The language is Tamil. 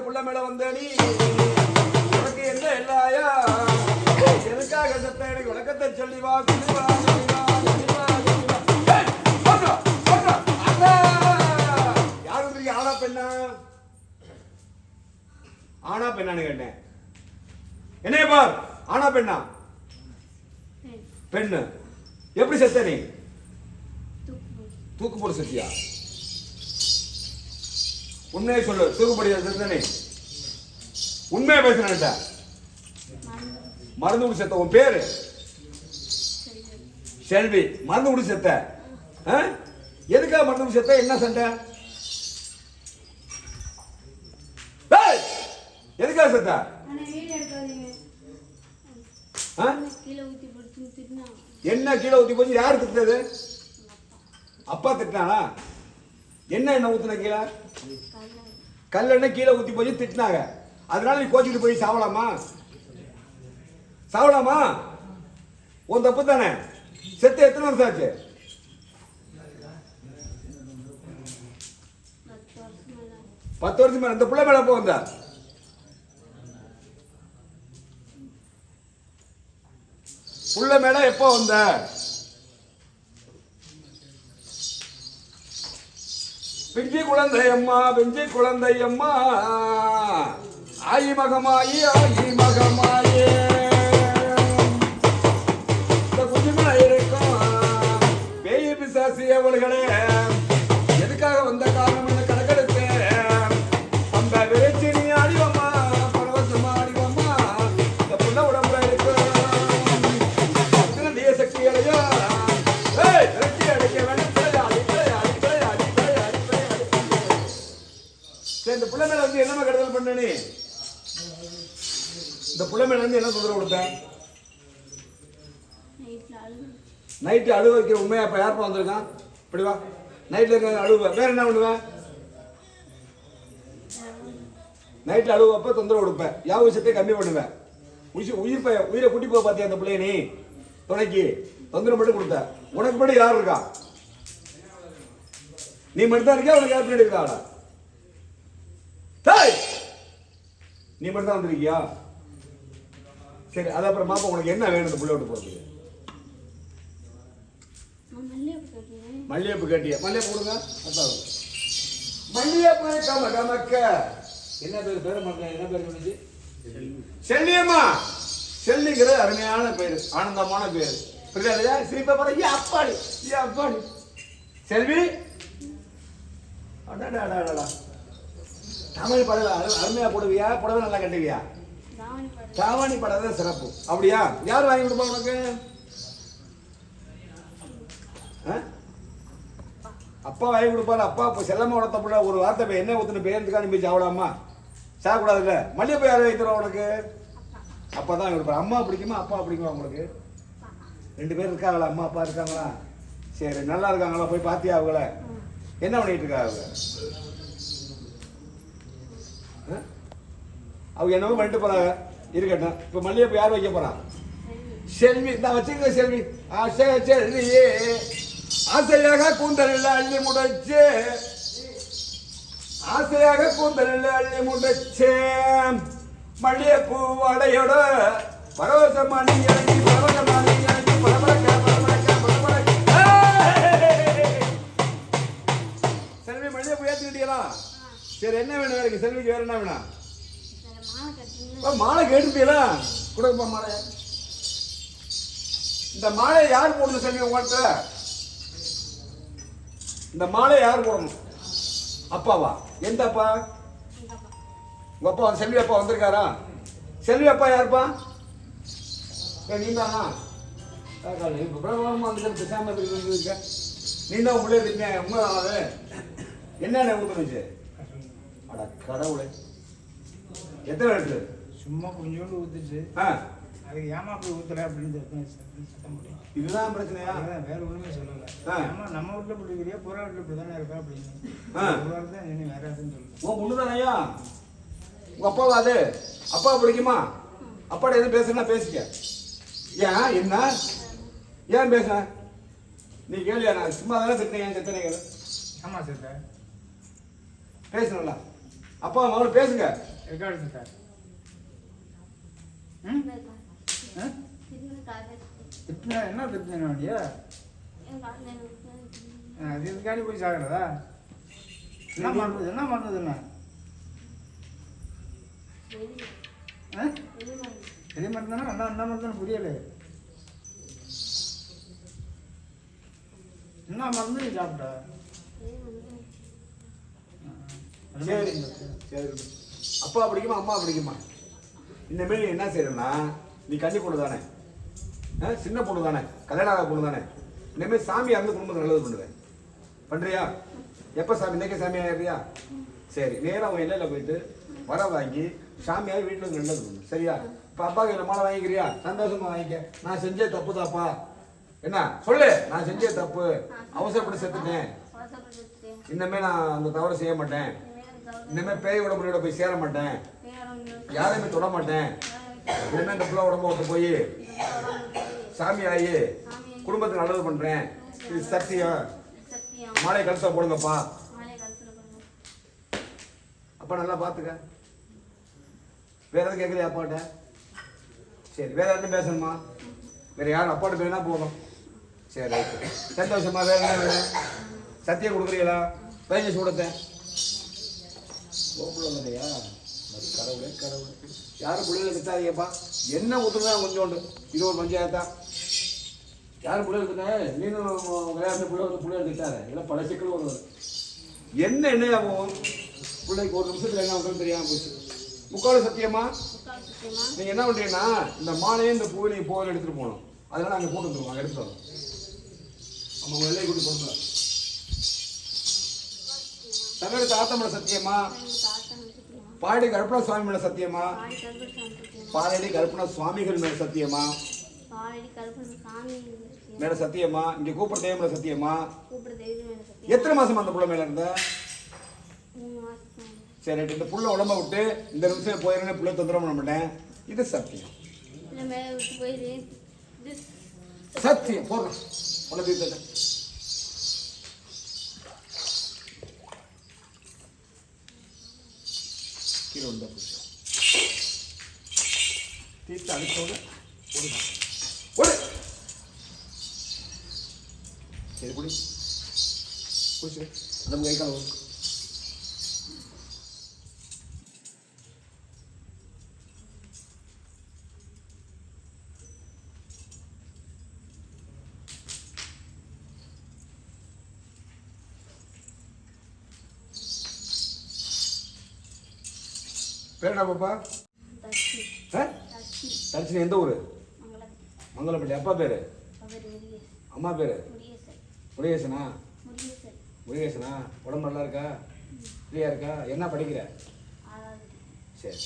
புள்ள மேல வந்த நீ உனக்கு என்ன எல்லாயா எதுக்காக செத்த எனக்கு விளக்கத்தை சொல்லி வா யாரு தெரியும் ஆனா பெண்ணா ஆனா பெண்ணான்னு கேட்டேன் என்னைய பார் ஆனா பெண்ணா பெண்ணு எப்படி செத்த நீ தூக்கு போட செத்தியா உண்மையை சொல்லு தூக்குப்படி செத்த நீ உண்மையை பேசுறேன்ட்ட மருந்து குடி செத்த உன் பேரு செல்வி மருந்து குடி செத்த எதுக்காக மருந்து குடி செத்த என்ன சண்டை எதுக்காக செத்த என்ன கீழே ஊத்தி போச்சு யாரு திட்டது அப்பா திட்டினானா என்ன ஊத்துன கீழே கல்லெண்ணெய் கீழே ஊத்தி போய் திட்டினாங்க அதனால நீ கோச்சிட்டு போய் சாவலாமா உன் தப்பு தானே செத்து எத்தனை வருஷம் ஆச்சு பத்து வருஷம் மேல இந்த பிள்ளை மேல எப்போ வந்த புள்ள மேல எப்போ வந்த பிஞ்சி குழந்தை அம்மா ஆயி மகமாயி இந்த குஞ்சுமா இருக்கும் பேய் பிசாசு அவள்களே எதுக்காக வந்த காரணம் என்ன கணக்கெடுத்து அந்த விரைச்சி நீ ஆடிவம்மா பரவசமா ஆடிவம்மா இந்த புள்ள உடம்புல இருக்கும் தீய சக்தி அடையா விரைச்சி அடைக்க வேணும் இந்த புள்ள மேல வந்து என்னமா கெடுதல் பண்ண நீ இந்த புள்ள மேல வந்து என்ன தொந்தரவு கொடுத்த நைட்டு அழுவ வைக்கிற உண்மையா அப்ப யாருப்பா வந்திருக்கான் இப்படி வா நைட்ல இருக்க அழுவ வேற என்ன பண்ணுவேன் நைட்ல அழுவப்ப தொந்தரவு கொடுப்பேன் யா விஷயத்தை கம்மி பண்ணுவேன் உயிரை கூட்டி போக பார்த்தியா அந்த பிள்ளைய நீ துணைக்கு தொந்தரவு மட்டும் கொடுத்த உனக்கு மட்டும் யார் இருக்கா நீ மட்டும் தான் இருக்கியா உனக்கு யார் பின்னாடி இருக்கா நீ மட்டும் தான் வந்திருக்கியா சரி அது அப்புறம் மாப்பா உனக்கு என்ன வேணும் இந்த புள்ள விட்டு போறதுக்கு மல்லிகைப்பூ கேட்டியா மல்லிகைப்பூ கொடுங்க அதான் மல்லிகைப்பூ கமக்க என்ன பேர் என்ன பேர் சொன்னது செல்லியம்மா செல்லிங்கிறது அருமையான பேரு ஆனந்தமான பேரு புரியாதையா சிரிப்பா பாரு அப்பாடி செல்வி அடாடா தமிழ் படவை அருமையா போடுவியா புடவை நல்லா கட்டுவியா தாவணி படவை சிறப்பு அப்படியா யார் வாங்கி கொடுப்பா உனக்கு அப்பா வாங்கி கொடுப்பாரு அப்பா இப்போ செல்லம்மா வளர்த்த பிள்ளை ஒரு வார்த்தை என்ன ஊத்துன பேருந்துக்கா நீ போய் சாப்பிடாமா சாப்பிடாதுல்ல மல்லிகைப்பூ யார் வைக்கிறோம் உனக்கு அப்பா தான் வாங்கி கொடுப்பாரு அம்மா பிடிக்குமா அப்பா பிடிக்குமா உங்களுக்கு ரெண்டு பேர் இருக்காங்களா அம்மா அப்பா இருக்காங்களா சரி நல்லா இருக்காங்களா போய் பார்த்தியா அவங்கள என்ன பண்ணிட்டு இருக்காங்க அவங்க என்னவோ பண்ணிட்டு போறாங்க இருக்கட்டும் இப்ப மல்லிகைப்பூ யார் வைக்க போறான் செல்வி நான் வச்சுக்க செல்வி செல்வியே ஆசையாக கூந்தலில் அள்ளி முடைச்சு மல்லிகைப்பூ வடையோட பரவசமானி இறங்கி செல்வி மல்லிகைப்பூ ஏத்துக்கிட்டீங்களா சரி என்ன வேணும் வேற செல்விக்கு வேற என்ன வேணும் மாலை கேட்டுட்டீங்களா கொடுப்பா மாலை இந்த மாலை யார் போடணும் செல்வி உங்கள்கிட்ட இந்த மாலை யார் போடணும் அப்பாவா எந்த அப்பா உங்க அப்பா செல்வி அப்பா வந்திருக்காரா செல்வி அப்பா யாருப்பா நீ தானா இப்ப பிரபலமா வந்து பேசாம இருக்க நீ தான் உள்ளே இருக்கீங்க உண்மைதானது என்னென்ன ஊத்துனுச்சு அட கடவுளே எத்தனை எடுத்து சும்மா கொஞ்சோண்டு ஊத்துச்சு அதுக்கு ஏமா போய் ஊத்துற அப்படின்னு சத்தம் முடியும் இதுதான் பிரச்சனையா வேற ஒண்ணுமே சொல்லல ஏமா நம்ம வீட்டுல பிடிக்கிறியா புற வீட்டுல இப்படிதானே இருக்கா அப்படின்னு தான் என்ன வேற எதுவும் சொல்லு உன் பொண்ணுதானே ஐயா உங்க அப்பாவா அது அப்பா பிடிக்குமா அப்பாட்ட எதுவும் பேசுனா பேசிக்க ஏன் என்ன ஏன் பேச நீ கேளியா நான் சும்மா தானே திட்டினேன் செத்தனை கேளு ஆமா சார் பேசணும்ல அப்பா மகள் பேசுங்க ரெக்கார்டு சார். ம் திட்டினா என்ன திட்டின வண்டியா? அது இதுக்காண்டி போய் சாகிறதா? என்ன பண்ணுறது என்ன பண்ணுறதுண்ணா? பெரிய மருந்தானே என்ன என்ன மருந்துன்னு புரியலை. என்ன மருந்து நீ சாப்பிட்ட? சரி சரி. அப்பா பிடிக்குமா அம்மா பிடிக்குமா? இனிமேல் நீ என்ன செய்யறன்னா, நீ கன்னி பொண்ணு தானே, சின்ன பொண்ணு தானே, கல்யாணம் ஆக பொண்ணு தானே, இனிமேல் சாமி அந்த குடும்பத்தை நல்லது பண்ணுவேன். பண்றியா? எப்போ சாமி இன்னைக்கு சாமி ஆகிறியா? சரி, நேராக அவன் எல்லையில் போயிட்டு வர வாங்கி சாமியாகி வீட்டில் வந்து நல்லது பண்ணு. சரியா? இப்போ அப்பா கையில் மாலை வாங்கிக்கிறியா? சந்தோஷமா வாங்கிக்க. நான் செஞ்சே தப்பு தாப்பா, என்ன சொல்லு, நான் செஞ்சே தப்பு, அவசரப்பட்டு செத்துட்டேன், இன்னமே நான் அந்த தவறு செய்ய மாட்டேன், இனிமே பேய் உடம்புல போய் சேர மாட்டேன், யாரையுமே தொட மாட்டேன், இனிமே இந்த பிள்ளை உடம்பு விட்டு போய் சாமி ஆகி குடும்பத்துக்கு நல்லது பண்றேன், இது சத்தியம், மாலை கழுத்தை போடுங்கப்பா. அப்பா நல்லா பாத்துக்க. வேற எதுவும் கேட்கலையா அப்பாட்ட? சரி, வேற யாரும் பேசணுமா? வேற யாரும் அப்பாட்ட பேசினா போதும். சரி ரைட்டு, சந்தோஷமா. வேற என்ன வேணும்? சத்தியம் கொடுக்குறீங்களா? பேஞ்ச சூடத்தை இல்லையா? கடவுளே கடவுளே, யாரும் பிள்ளைகளை திட்டாதீங்கப்பா. என்ன ஊற்றுனா கொஞ்சோண்டு, இது ஒரு பஞ்சாயத்தா. யாரும் பிள்ளை இருக்குங்க, நீனும் விளையாட்டு பிள்ளை திட்டாத, இதெல்லாம் பல சிக்கல் வருவது. என்ன ஆகும் பிள்ளைக்கு? ஒரு நிமிஷத்துல என்ன பண்ணுறது தெரியாமல் போச்சு. முக்கால் சத்தியமா நீங்க என்ன பண்றீங்கன்னா, இந்த மாலையும் இந்த பூவை நீங்க போவில் எடுத்துட்டு போகணும். அதனால அங்கே போட்டு வந்துருவாங்க, எடுத்துட்டு வரோம். நம்ம வெள்ளை கூட்டி கொடுக்கலாம். தங்கட தாத்தமட சத்தியமா? பாடி கருப்பண சுவாமி மேல சத்தியமா? பாலடி கருப்பண சுவாமிகள் மேல சத்தியமா? மேல சத்தியமா? இங்க கூப்பிட தெய்வம் மேல சத்தியமா? எத்தனை மாசம் அந்த புள்ள மேல இருந்த? சரி, இந்த புள்ள உடம்ப விட்டு இந்த நிமிஷம் போயிருந்தேன், புள்ள தொந்தரவு பண்ண மாட்டேன், இது சத்தியம். சத்தியம் போடுறேன் உனக்கு. கீழே உண்டா தீர்த்து அடிச்சோட ஒரு சரி குடி குடிச்சு நம்ம கை கால பேர் என்ன பாப்பா? தர்ஷினி. எந்த ஊரு? மங்களப்பள்ளி. அப்பா பேரு? அம்மா பேரு? முருகேசனா? முருகேசனா. உடம்பு நல்லா இருக்கா? ஃப்ரீயா இருக்கா? என்ன படிக்கிற? சரி.